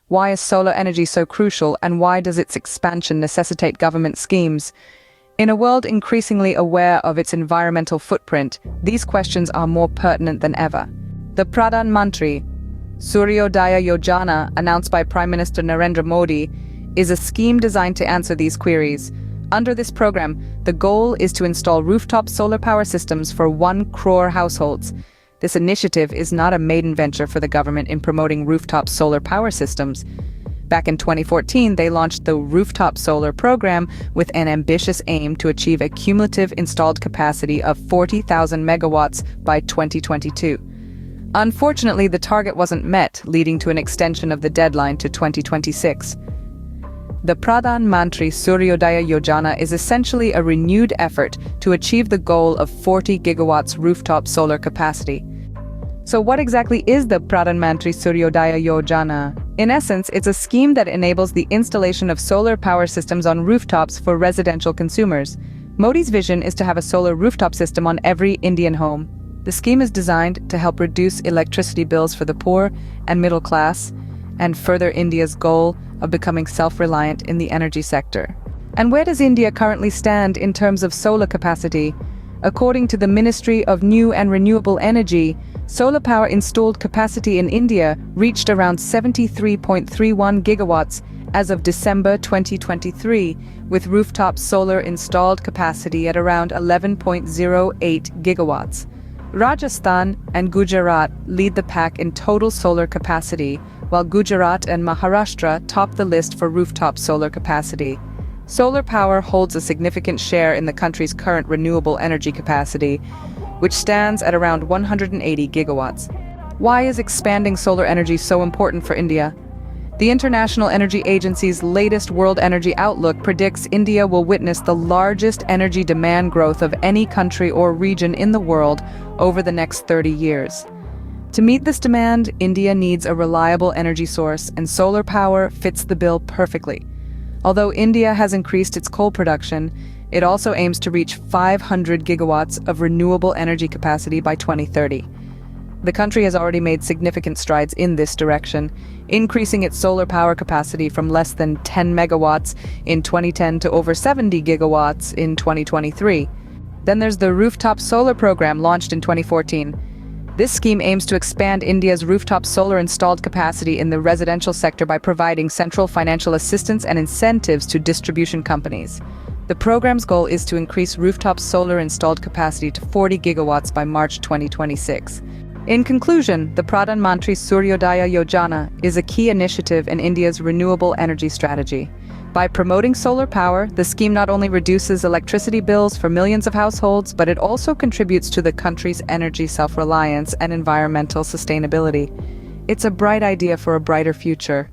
Why is solar energy so crucial, and why does its expansion necessitate government schemes? In a world increasingly aware of its environmental footprint, these questions are more pertinent than ever. The Pradhan Mantri Suryodaya Yojana, announced by Prime Minister Narendra Modi, is a scheme designed to answer these queries. Under this program, the goal is to install rooftop solar power systems for 1 crore households. This initiative is not a maiden venture for the government in promoting rooftop solar power systems. Back in 2014, they launched the Rooftop Solar Programme with an ambitious aim to achieve a cumulative installed capacity of 40,000 megawatts by 2022. Unfortunately, the target wasn't met, leading to an extension of the deadline to 2026. The Pradhan Mantri Suryodaya Yojana is essentially a renewed effort to achieve the goal of 40 gigawatts rooftop solar capacity. So what exactly is the Pradhan Mantri Suryodaya Yojana? In essence, it's a scheme that enables the installation of solar power systems on rooftops for residential consumers. Modi's vision is to have a solar rooftop system on every Indian home. The scheme is designed to help reduce electricity bills for the poor and middle class, and further India's goal of becoming self-reliant in the energy sector. And where does India currently stand in terms of solar capacity? According to the Ministry of New and Renewable Energy, solar power installed capacity in India reached around 73.31 gigawatts as of December 2023, with rooftop solar installed capacity at around 11.08 gigawatts. Rajasthan and Gujarat lead the pack in total solar capacity, while Gujarat and Maharashtra top the list for rooftop solar capacity. Solar power holds a significant share in the country's current renewable energy capacity, which stands at around 180 gigawatts. Why is expanding solar energy so important for India? The International Energy Agency's latest World Energy Outlook predicts India will witness the largest energy demand growth of any country or region in the world over the next 30 years. To meet this demand, India needs a reliable energy source, and solar power fits the bill perfectly. Although India has increased its coal production, it also aims to reach 500 gigawatts of renewable energy capacity by 2030. The country has already made significant strides in this direction, increasing its solar power capacity from less than 10 megawatts in 2010 to over 70 gigawatts in 2023. Then there's the Rooftop Solar Programme, launched in 2014. This scheme aims to expand India's rooftop solar installed capacity in the residential sector by providing central financial assistance and incentives to distribution companies. The program's goal is to increase rooftop solar installed capacity to 40 gigawatts by March 2026. In conclusion, the Pradhan Mantri Suryodaya Yojana is a key initiative in India's renewable energy strategy. By promoting solar power, the scheme not only reduces electricity bills for millions of households, but it also contributes to the country's energy self-reliance and environmental sustainability. It's a bright idea for a brighter future.